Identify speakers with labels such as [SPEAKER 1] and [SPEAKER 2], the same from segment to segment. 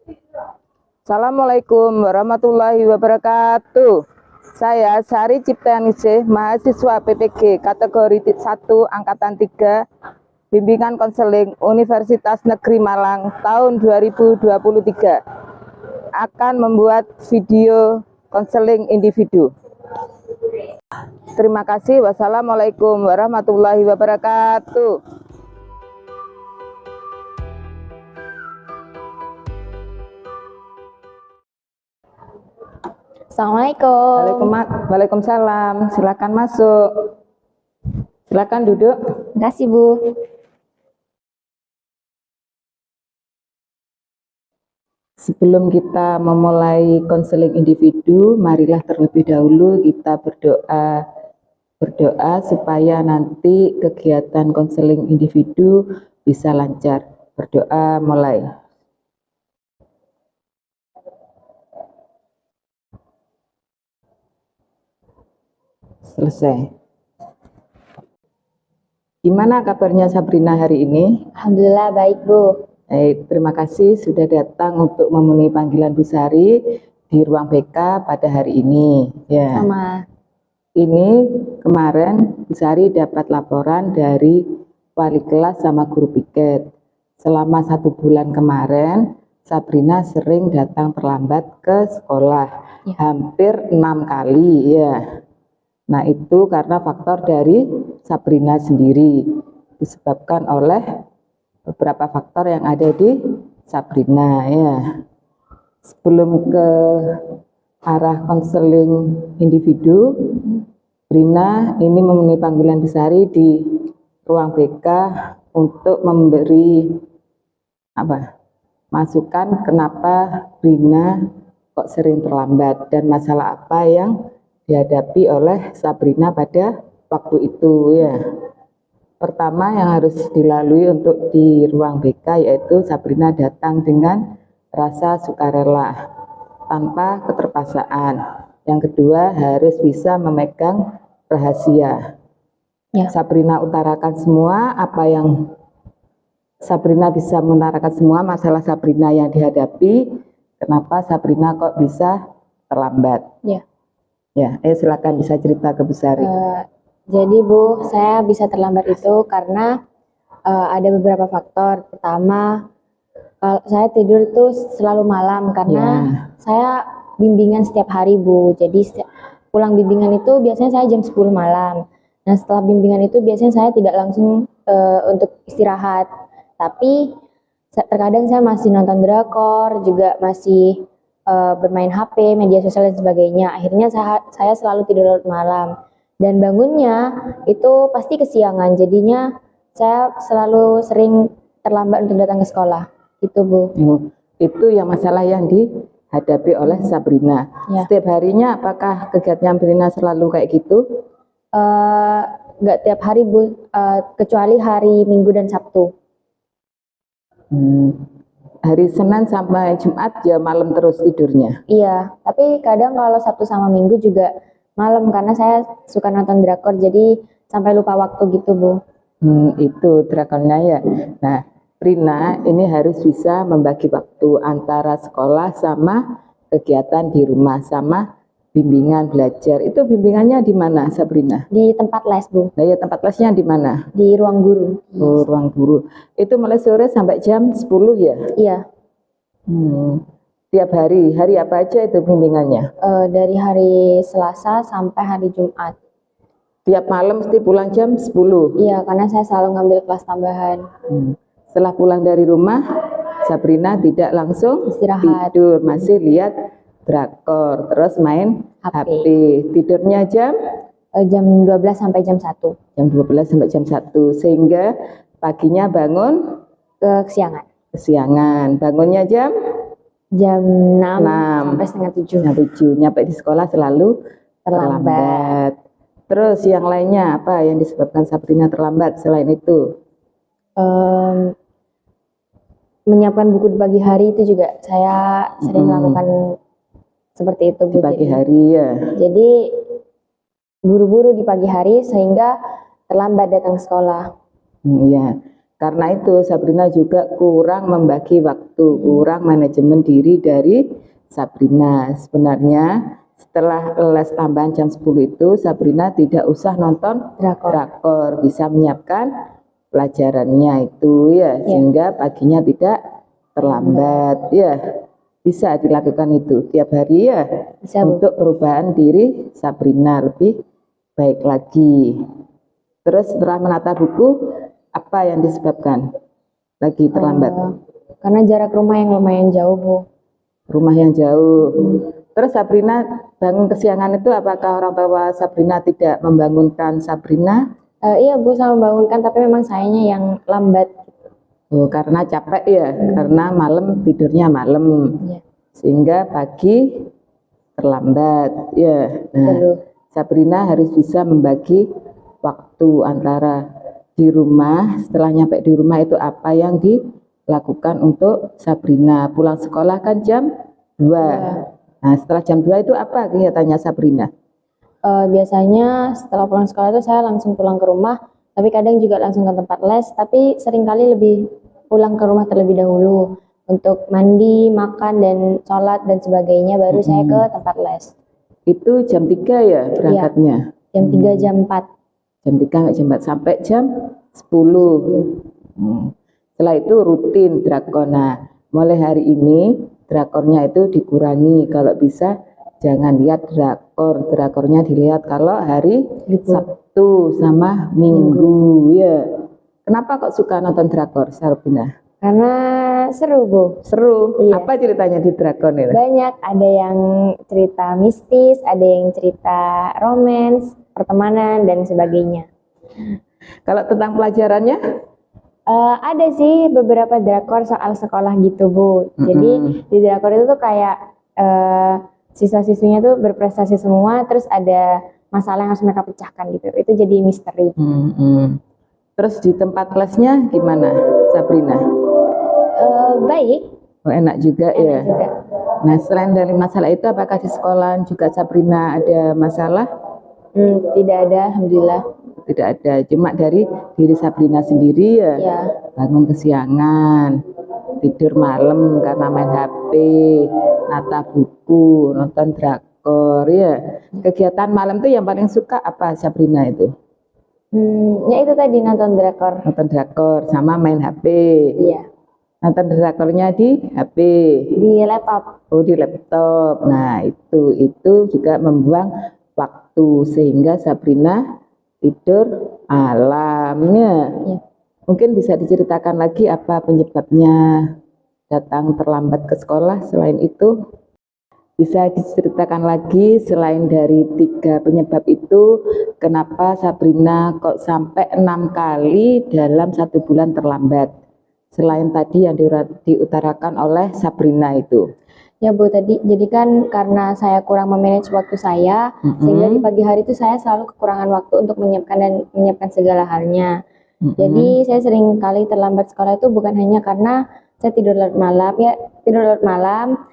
[SPEAKER 1] Assalamualaikum warahmatullahi wabarakatuh. Saya Sari Ciptaningsih, mahasiswa PPG kategori 1 angkatan 3, bimbingan konseling Universitas Negeri Malang tahun 2023, akan membuat video konseling individu. Terima kasih. Wassalamualaikum warahmatullahi wabarakatuh.
[SPEAKER 2] Assalamualaikum.
[SPEAKER 1] Waalaikumsalam. Silakan masuk. Silakan duduk.
[SPEAKER 2] Terima kasih, Bu.
[SPEAKER 1] Sebelum kita memulai konseling individu, marilah terlebih dahulu kita berdoa supaya nanti kegiatan konseling individu bisa lancar. Berdoa mulai. Selesai. Gimana kabarnya Sabrina hari ini?
[SPEAKER 2] Alhamdulillah baik, Bu.
[SPEAKER 1] Terima kasih sudah datang untuk memenuhi panggilan Bu Sari di ruang BK pada hari ini. Ya.
[SPEAKER 2] Sama.
[SPEAKER 1] Ini kemarin Bu Sari dapat laporan dari wali kelas sama guru piket. Selama 1 bulan kemarin, Sabrina sering datang terlambat ke sekolah, hampir 6 kali ya. Nah, itu karena faktor dari Sabrina sendiri, disebabkan oleh beberapa faktor yang ada di Sabrina ya. Sebelum ke arah konseling individu, Sabrina ini memenuhi panggilan Bu Sari di ruang BK untuk memberi masukan kenapa Sabrina kok sering terlambat dan masalah apa yang dihadapi oleh Sabrina pada waktu itu ya. Pertama yang harus dilalui untuk di ruang BK yaitu Sabrina datang dengan rasa sukarela tanpa keterpaksaan. Yang kedua harus bisa memegang rahasia. Ya. Sabrina utarakan semua apa yang Sabrina bisa mengutarakan semua masalah Sabrina yang dihadapi. Kenapa Sabrina kok bisa terlambat? Ya. Ya, silakan bisa cerita ke Bu Sari.
[SPEAKER 2] Jadi Bu, saya bisa terlambat itu karena ada beberapa faktor. Pertama, kalau saya tidur itu selalu malam karena saya bimbingan setiap hari Bu. Jadi pulang bimbingan itu biasanya saya jam 10 malam. Nah setelah bimbingan itu biasanya saya tidak langsung untuk istirahat. Tapi terkadang saya masih nonton drakor, juga masih bermain HP, media sosial dan sebagainya. Akhirnya saya selalu tidur larut malam dan bangunnya itu pasti kesiangan. Jadinya saya selalu sering terlambat untuk datang ke sekolah. Itu Bu.
[SPEAKER 1] Itu yang masalah yang dihadapi oleh Sabrina. Ya. Setiap harinya apakah kegiatan Sabrina selalu kayak gitu?
[SPEAKER 2] Enggak tiap hari Bu, kecuali hari Minggu dan Sabtu.
[SPEAKER 1] Hari Senin sampai Jumat ya malam terus tidurnya?
[SPEAKER 2] Iya, tapi kadang kalau Sabtu sama Minggu juga malam karena saya suka nonton drakor jadi sampai lupa waktu gitu Bu.
[SPEAKER 1] Itu drakornya ya. Nah, Rina ini harus bisa membagi waktu antara sekolah sama kegiatan di rumah sama bimbingan belajar. Itu bimbingannya di mana Sabrina?
[SPEAKER 2] Di tempat les Bu.
[SPEAKER 1] Nah ya tempat lesnya di mana?
[SPEAKER 2] Di ruang guru.
[SPEAKER 1] Oh, ruang guru. Itu mulai sore sampai jam 10 ya?
[SPEAKER 2] Iya.
[SPEAKER 1] Tiap hari apa aja itu bimbingannya?
[SPEAKER 2] Dari hari Selasa sampai hari Jumat.
[SPEAKER 1] Tiap malam mesti pulang jam 10?
[SPEAKER 2] Iya, karena saya selalu ngambil kelas tambahan.
[SPEAKER 1] Setelah pulang dari rumah, Sabrina tidak langsung
[SPEAKER 2] istirahat,
[SPEAKER 1] tidur, masih lihat drakor, terus main HP. Tidurnya jam
[SPEAKER 2] 12 sampai jam 1.
[SPEAKER 1] Jam 12 sampai jam 1, sehingga paginya bangun kesiangan. Bangunnya jam
[SPEAKER 2] 6 sampai setengah 7.
[SPEAKER 1] Nyampe di sekolah selalu terlambat. Terus yang lainnya apa yang disebabkan Sabrina terlambat selain itu?
[SPEAKER 2] Menyiapkan buku di pagi hari itu juga saya sering melakukan seperti itu Bu.
[SPEAKER 1] Di pagi hari ya.
[SPEAKER 2] Jadi buru-buru di pagi hari sehingga terlambat datang ke sekolah.
[SPEAKER 1] Iya. Karena itu Sabrina juga kurang membagi waktu, kurang manajemen diri dari Sabrina. Sebenarnya setelah les tambahan jam 10 itu Sabrina tidak usah nonton drakor, bisa menyiapkan pelajarannya itu ya, sehingga paginya tidak terlambat ya. Bisa dilakukan itu tiap hari ya,
[SPEAKER 2] Bisa, Bu.
[SPEAKER 1] untuk perubahan diri Sabrina lebih baik lagi. Terus setelah menata buku, apa yang disebabkan lagi terlambat?
[SPEAKER 2] Karena jarak rumah yang lumayan jauh, Bu.
[SPEAKER 1] Rumah yang jauh. Terus Sabrina bangun kesiangan itu apakah orang tua Sabrina tidak membangunkan Sabrina?
[SPEAKER 2] Iya, Bu, sama membangunkan, tapi memang sayanya yang lambat.
[SPEAKER 1] Oh, karena capek ya, karena malam tidurnya malam, sehingga pagi terlambat ya. Nah, Sabrina harus bisa membagi waktu antara di rumah, setelah nyampe di rumah itu apa yang dilakukan untuk Sabrina. Pulang sekolah kan jam 2. Nah, setelah jam 2 itu apa kegiatannya Sabrina?
[SPEAKER 2] Biasanya setelah pulang sekolah itu saya langsung pulang ke rumah, tapi kadang juga langsung ke tempat les, tapi seringkali lebih pulang ke rumah terlebih dahulu untuk mandi, makan, dan sholat dan sebagainya, baru saya ke tempat les.
[SPEAKER 1] Itu jam 3 ya berangkatnya?
[SPEAKER 2] Jam 3, jam 4.
[SPEAKER 1] Jam 3 jam 4 sampai jam 10. Setelah itu rutin drakor. Nah, mulai hari ini drakornya itu dikurangi, kalau bisa jangan lihat drakor, drakornya dilihat kalau hari Sabtu sama Minggu ya. Kenapa kok suka nonton drakor, Sabrina?
[SPEAKER 2] Karena seru, Bu.
[SPEAKER 1] Seru? Iya. Apa ceritanya di drakor ini?
[SPEAKER 2] Banyak, ada yang cerita mistis, ada yang cerita romance, pertemanan, dan sebagainya.
[SPEAKER 1] Kalau tentang pelajarannya?
[SPEAKER 2] Ada sih beberapa drakor soal sekolah gitu, Bu. Jadi di drakor itu tuh kayak siswa-siswinya tuh berprestasi semua, terus ada masalah yang harus mereka pecahkan gitu. Itu jadi misteri.
[SPEAKER 1] Terus di tempat lesnya gimana, Sabrina?
[SPEAKER 2] Baik.
[SPEAKER 1] Oh, enak juga ya.
[SPEAKER 2] Juga.
[SPEAKER 1] Nah, selain dari masalah itu, apakah di sekolah juga Sabrina ada masalah?
[SPEAKER 2] Tidak ada, alhamdulillah.
[SPEAKER 1] Tidak ada, cuma dari diri Sabrina sendiri ya. Bangun kesiangan, tidur malam karena main HP, nata buku, nonton drakor ya. Kegiatan malam tuh yang paling suka apa Sabrina itu?
[SPEAKER 2] Ya itu tadi, nonton drakor.
[SPEAKER 1] Nonton drakor sama main HP.
[SPEAKER 2] Iya.
[SPEAKER 1] Nonton drakornya di HP.
[SPEAKER 2] Di laptop.
[SPEAKER 1] Oh, di laptop. Nah, itu juga membuang waktu sehingga Sabrina tidur malamnya. Mungkin bisa diceritakan lagi apa penyebabnya datang terlambat ke sekolah. Selain itu, bisa diceritakan lagi selain dari 3 penyebab itu, kenapa Sabrina kok sampai 6 kali dalam 1 bulan terlambat? Selain tadi yang diutarakan oleh Sabrina itu.
[SPEAKER 2] Ya, Bu, tadi jadi kan karena saya kurang memanage waktu saya, sehingga di pagi hari itu saya selalu kekurangan waktu untuk menyiapkan segala halnya. Jadi saya sering kali terlambat sekolah itu bukan hanya karena saya tidur larut malam,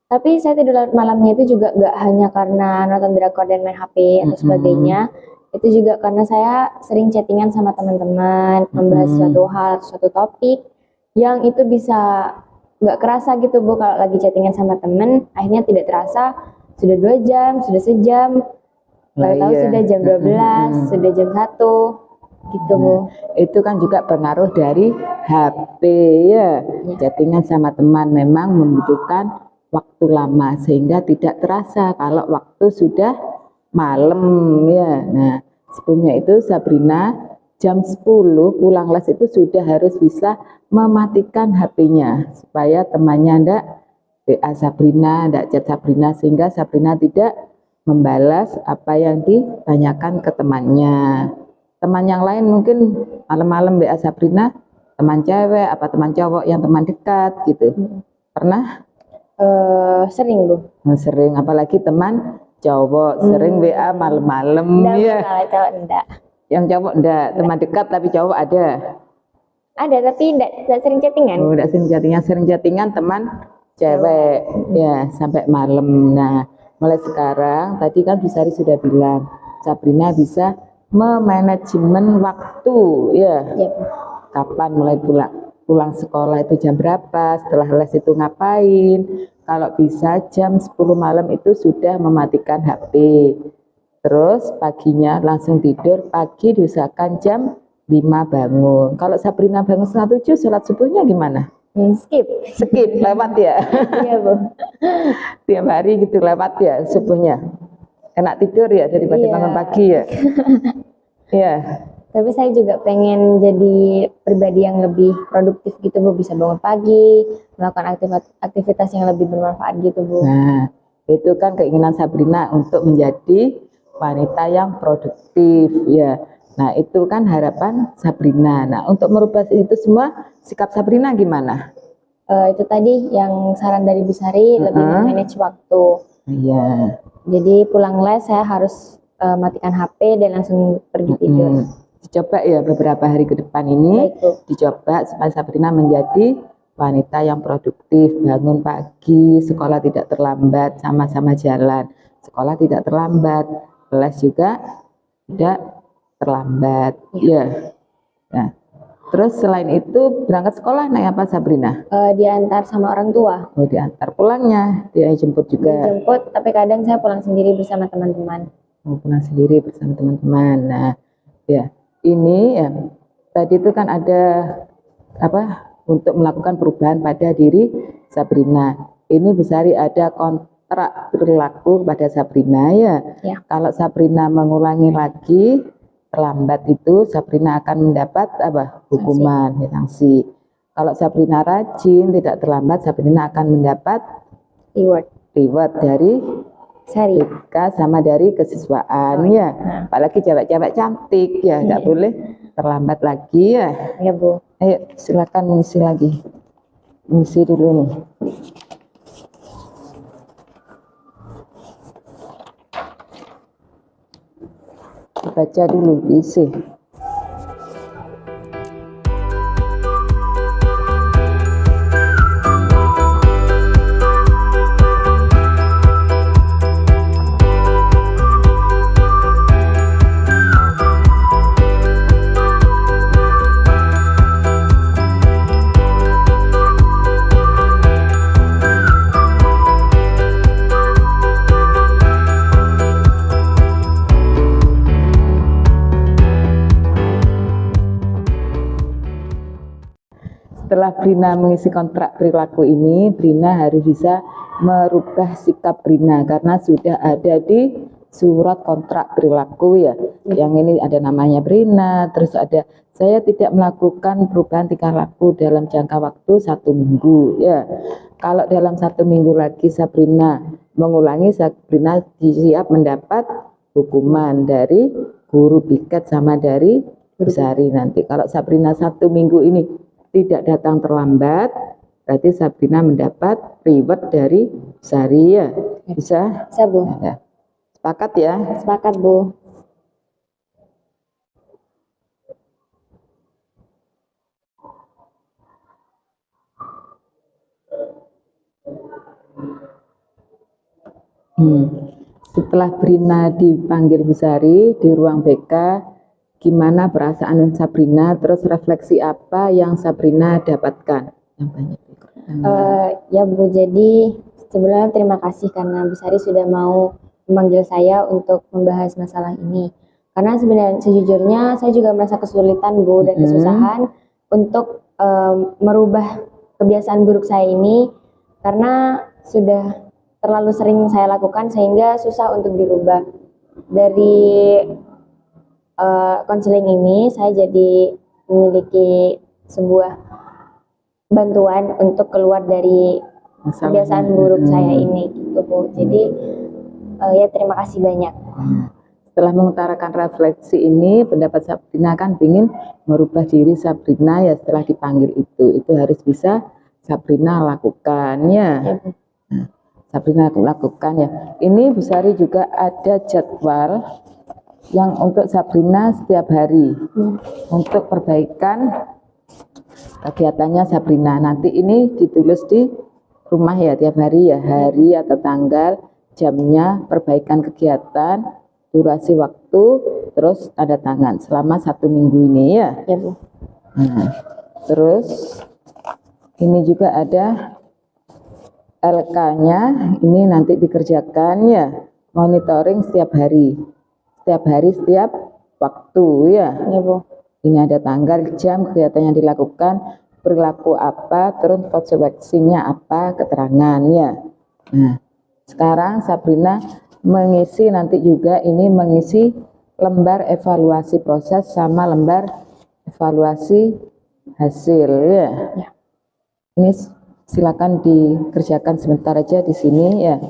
[SPEAKER 2] tapi saya tidur larut malamnya itu juga nggak hanya karena nonton drakor dan main HP atau sebagainya. Itu juga karena saya sering chattingan sama teman-teman, membahas suatu hal, suatu topik yang itu bisa nggak kerasa gitu, Bu, kalau lagi chattingan sama temen, akhirnya tidak terasa sudah 2 jam, sudah sejam, tahu sudah jam 12, sudah jam 1 gitu, Bu.
[SPEAKER 1] Itu kan juga pengaruh dari HP ya. Chattingan sama teman memang membutuhkan waktu lama sehingga tidak terasa kalau waktu sudah malam ya. Nah, sebelumnya itu Sabrina jam 10 pulang les itu sudah harus bisa mematikan HP-nya supaya temannya ndak WA Sabrina, ndak chat Sabrina, sehingga Sabrina tidak membalas apa yang ditanyakan ke temannya. Teman yang lain mungkin malam-malam WA Sabrina, teman cewek apa teman cowok yang teman dekat gitu. Pernah?
[SPEAKER 2] Sering, Bu.
[SPEAKER 1] Sering, apalagi teman cowok sering WA malam-malam ya.
[SPEAKER 2] Kalau cowok enggak.
[SPEAKER 1] Yang cowok enggak, teman dekat tapi cowok ada.
[SPEAKER 2] Ada, tapi enggak sering chattingan.
[SPEAKER 1] Oh, enggak sering chattingan teman cewek ya sampai malam. Nah, mulai sekarang tadi kan Bu Sari sudah bilang Sabrina bisa memanajemen waktu ya. kapan mulai pulang sekolah itu jam berapa, setelah les itu ngapain. Kalau bisa jam 10 malam itu sudah mematikan HP. Terus paginya langsung tidur, pagi diusahakan jam 5 bangun. Kalau Sabrina bangun setengah 7, sholat subuhnya gimana?
[SPEAKER 2] Skip.
[SPEAKER 1] Skip, lewat ya?
[SPEAKER 2] Iya Bu.
[SPEAKER 1] Tiap hari gitu lewat ya subuhnya? Enak tidur ya daripada
[SPEAKER 2] Iya.
[SPEAKER 1] bangun pagi ya? Iya.
[SPEAKER 2] Tapi saya juga pengen jadi pribadi yang lebih produktif gitu Bu, bisa bangun pagi, melakukan aktivitas yang lebih bermanfaat gitu Bu.
[SPEAKER 1] Nah, itu kan keinginan Sabrina untuk menjadi wanita yang produktif ya. Nah, itu kan harapan Sabrina. Nah, untuk merubah itu semua, sikap Sabrina gimana?
[SPEAKER 2] Itu tadi yang saran dari Bu Sari, lebih memanage waktu.
[SPEAKER 1] Iya.
[SPEAKER 2] Jadi pulang les saya harus matikan HP dan langsung pergi tidur.
[SPEAKER 1] Dicoba ya beberapa hari ke depan ini.
[SPEAKER 2] Baik, Bu.
[SPEAKER 1] Dicoba supaya Sabrina menjadi wanita yang produktif, bangun pagi, sekolah tidak terlambat, sama-sama jalan. Sekolah tidak terlambat, les juga tidak terlambat. Ya. Nah, terus selain itu berangkat sekolah naik apa Sabrina?
[SPEAKER 2] Diantar sama orang tua.
[SPEAKER 1] Oh, diantar, pulangnya dia jemput juga.
[SPEAKER 2] Dijemput, tapi kadang saya pulang sendiri bersama teman-teman.
[SPEAKER 1] Oh, pulang sendiri bersama teman-teman. Nah, ya ini ya tadi itu kan ada apa untuk melakukan perubahan pada diri Sabrina. Ini Bu Sari ada kontrak berlaku pada Sabrina ya. Kalau Sabrina mengulangi lagi terlambat itu Sabrina akan mendapat apa? Hukuman, sanksi. Kalau Sabrina rajin tidak terlambat, Sabrina akan mendapat reward dari
[SPEAKER 2] Sari
[SPEAKER 1] sama dari kesiswaan ya. Apalagi cewek-cewek cantik ya, nggak boleh terlambat lagi ya.
[SPEAKER 2] Ya Bu.
[SPEAKER 1] Ayo silakan mengisi lagi. Mengisi dulu nih. Baca dulu, diisi. Setelah Brina mengisi kontrak perilaku ini, Brina harus bisa merubah sikap Brina karena sudah ada di surat kontrak perilaku ya. Yang ini ada namanya Brina, terus ada saya tidak melakukan perubahan tingkah laku dalam jangka waktu 1 minggu ya. Kalau dalam 1 minggu lagi Sabrina mengulangi, Sabrina siap mendapat hukuman dari guru piket sama dari Bu Sari nanti. Kalau Sabrina 1 minggu ini tidak datang terlambat, berarti Sabrina mendapat reward dari Bu Sari ya. Bisa?
[SPEAKER 2] Bisa Bu.
[SPEAKER 1] Ya. Sepakat ya?
[SPEAKER 2] Sepakat Bu.
[SPEAKER 1] Setelah Brina dipanggil Bu Sari di ruang BK, gimana perasaan Sabrina, terus refleksi apa yang Sabrina dapatkan? Yang banyak.
[SPEAKER 2] Ya Bu, jadi sebenarnya terima kasih karena Bu Sari sudah mau memanggil saya untuk membahas masalah ini. Karena sebenarnya sejujurnya saya juga merasa kesulitan Bu dan kesusahan untuk merubah kebiasaan buruk saya ini karena sudah terlalu sering saya lakukan sehingga susah untuk dirubah. Dari konseling ini saya jadi memiliki sebuah bantuan untuk keluar dari kebiasaan buruk saya ini gitu Bu. Jadi ya terima kasih banyak.
[SPEAKER 1] Setelah mengutarakan refleksi ini, pendapat Sabrina kan ingin merubah diri Sabrina ya setelah dipanggil itu harus bisa Sabrina lakukan ya. Sabrina lakukan ya. Ini Bu Sari juga ada jadwal yang untuk Sabrina setiap hari untuk perbaikan kegiatannya Sabrina. Nanti ini ditulis di rumah ya tiap hari ya, hari atau tanggal, jamnya, perbaikan kegiatan, durasi waktu, terus tanda tangan selama 1 minggu ini ya.
[SPEAKER 2] Ya Bu.
[SPEAKER 1] Nah, terus ini juga ada LK-nya, ini nanti dikerjakan ya, monitoring setiap hari, setiap waktu ya.
[SPEAKER 2] Ya Bu.
[SPEAKER 1] Ini ada tanggal, jam, kegiatan yang dilakukan, perilaku apa, terus konsekuensinya apa, keterangan ya. Nah, sekarang Sabrina mengisi nanti juga ini mengisi lembar evaluasi proses sama lembar evaluasi hasil ya.
[SPEAKER 2] Ya.
[SPEAKER 1] Ini silakan dikerjakan sebentar aja di sini ya.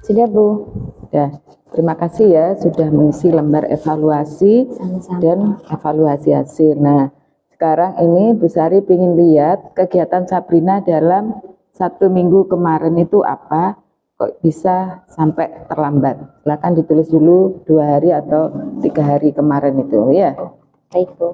[SPEAKER 2] Sudah Bu.
[SPEAKER 1] Ya, terima kasih ya sudah mengisi lembar evaluasi
[SPEAKER 2] Sama-sama.
[SPEAKER 1] dan evaluasi hasil. Nah, sekarang ini Bu Sari ingin lihat kegiatan Sabrina dalam 1 minggu kemarin itu apa, kok bisa sampai terlambat. Silakan ditulis dulu 2 hari atau 3 hari kemarin itu ya.
[SPEAKER 2] Baik Bu.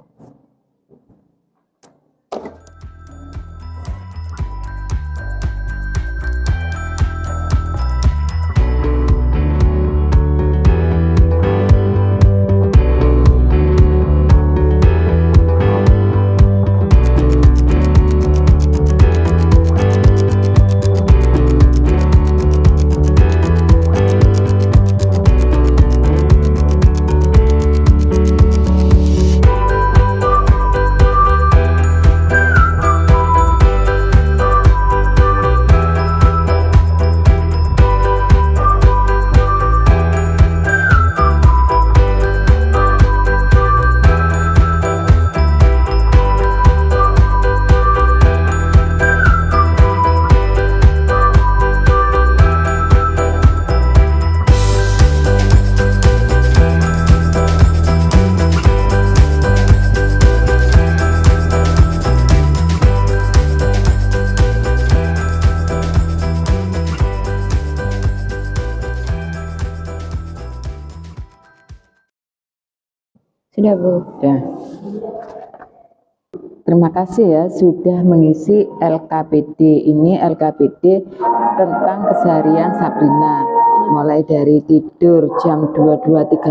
[SPEAKER 2] Sudah Bu.
[SPEAKER 1] Ya. Terima kasih ya sudah mengisi LKPD. Ini LKPD tentang keseharian Sabrina. Mulai dari tidur jam 22.30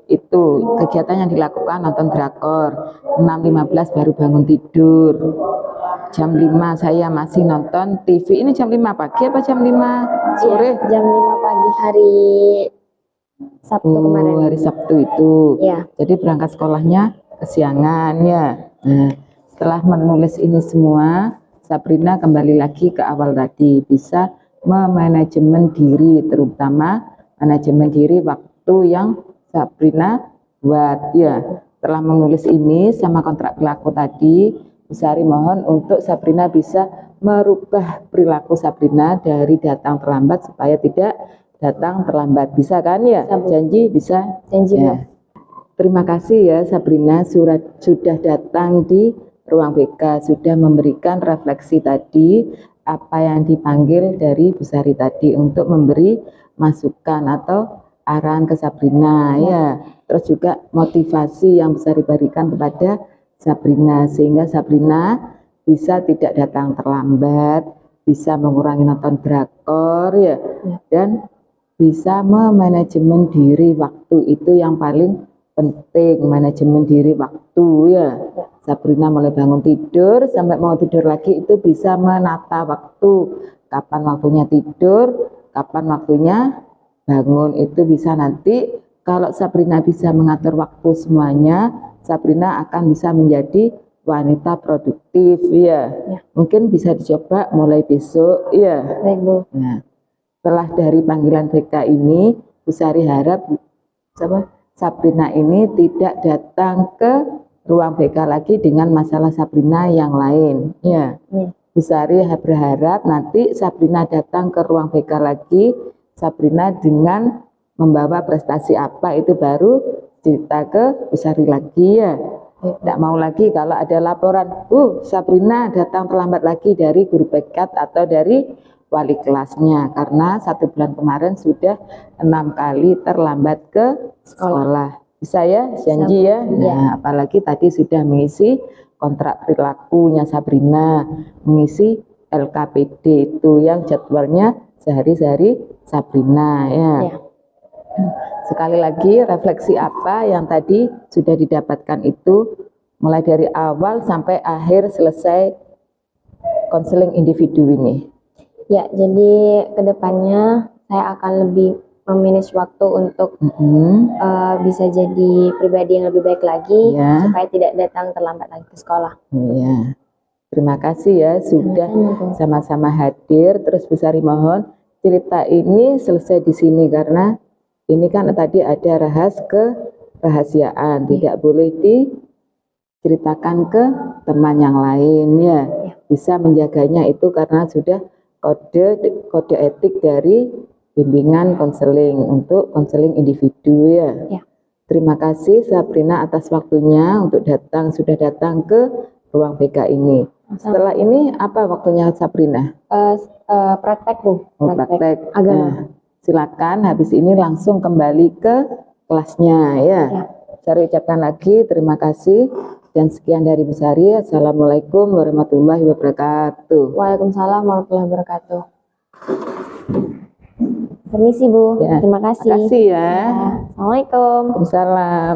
[SPEAKER 1] itu kegiatan yang dilakukan nonton drakor. 6.15 baru bangun tidur. Jam 5 saya masih nonton TV. Ini jam 5 pagi apa jam 5 sore?
[SPEAKER 2] Ya, jam 5 pagi hari Sabtu kemarin.
[SPEAKER 1] Hari Sabtu itu.
[SPEAKER 2] Ya.
[SPEAKER 1] Jadi berangkat sekolahnya kesiangan ya. Nah, setelah menulis ini semua, Sabrina kembali lagi ke awal tadi, bisa memanajemen diri, terutama manajemen diri waktu yang Sabrina buat ya. Setelah menulis ini sama kontrak perilaku tadi, Bu Sari mohon untuk Sabrina bisa merubah perilaku Sabrina dari datang terlambat supaya tidak datang terlambat. Bisa kan ya? Janji bisa?
[SPEAKER 2] Janji Bu.
[SPEAKER 1] Ya. Terima kasih ya Sabrina sudah datang di ruang BK, sudah memberikan refleksi tadi apa yang dipanggil dari Bu Sari tadi untuk memberi masukan atau arahan ke Sabrina ya. Terus juga motivasi yang Bu Sari berikan kepada Sabrina sehingga Sabrina bisa tidak datang terlambat, bisa mengurangi nonton drakor ya, dan bisa memanajemen diri waktu itu yang paling penting, manajemen diri waktu ya. Sabrina mulai bangun tidur sampai mau tidur lagi itu bisa menata waktu, kapan waktunya tidur, kapan waktunya bangun, itu bisa nanti. Kalau Sabrina bisa mengatur waktu semuanya, Sabrina akan bisa menjadi wanita produktif ya. Mungkin bisa dicoba mulai besok ya.
[SPEAKER 2] Baik Bu.
[SPEAKER 1] Nah, setelah dari panggilan BK ini, Bu Sari harap Sabrina ini tidak datang ke ruang BK lagi dengan masalah Sabrina yang lain. Ya, Bu Sari berharap nanti Sabrina datang ke ruang BK lagi, Sabrina dengan membawa prestasi apa itu baru cerita ke Bu Sari lagi ya. Tidak mau lagi kalau ada laporan, Sabrina datang terlambat lagi dari guru BK atau dari wali kelasnya, karena 1 bulan kemarin sudah 6 kali terlambat ke sekolah. Bisa ya, janji ya. Nah, apalagi tadi sudah mengisi kontrak perilakunya Sabrina, mengisi LKPD itu yang jadwalnya sehari-hari Sabrina ya. Sekali lagi, refleksi apa yang tadi sudah didapatkan itu mulai dari awal sampai akhir selesai konseling individu ini.
[SPEAKER 2] Ya, jadi kedepannya saya akan lebih memanage waktu untuk bisa jadi pribadi yang lebih baik lagi, supaya tidak datang terlambat lagi ke sekolah.
[SPEAKER 1] Ya. Terima kasih ya sudah sama-sama hadir. Terus Bu Sari mohon cerita ini selesai di sini, karena ini kan tadi ada kerahasiaan, tidak boleh diceritakan ke teman yang lain ya. Bisa menjaganya itu karena sudah kode etik dari bimbingan konseling untuk konseling individu ya. Terima kasih Sabrina atas waktunya untuk sudah datang ke ruang BK ini. Setelah ini apa waktunya Sabrina?
[SPEAKER 2] Praktek Bu.
[SPEAKER 1] Praktek
[SPEAKER 2] agama.
[SPEAKER 1] Silakan habis ini langsung kembali ke kelasnya ya. Saya ucapkan lagi terima kasih dan sekian dari Bu Sari. Assalamualaikum warahmatullahi wabarakatuh.
[SPEAKER 2] Waalaikumsalam warahmatullahi wabarakatuh. Permisi Bu. Terima kasih.
[SPEAKER 1] Terima kasih ya.
[SPEAKER 2] Assalamualaikum.
[SPEAKER 1] Waalaikumsalam.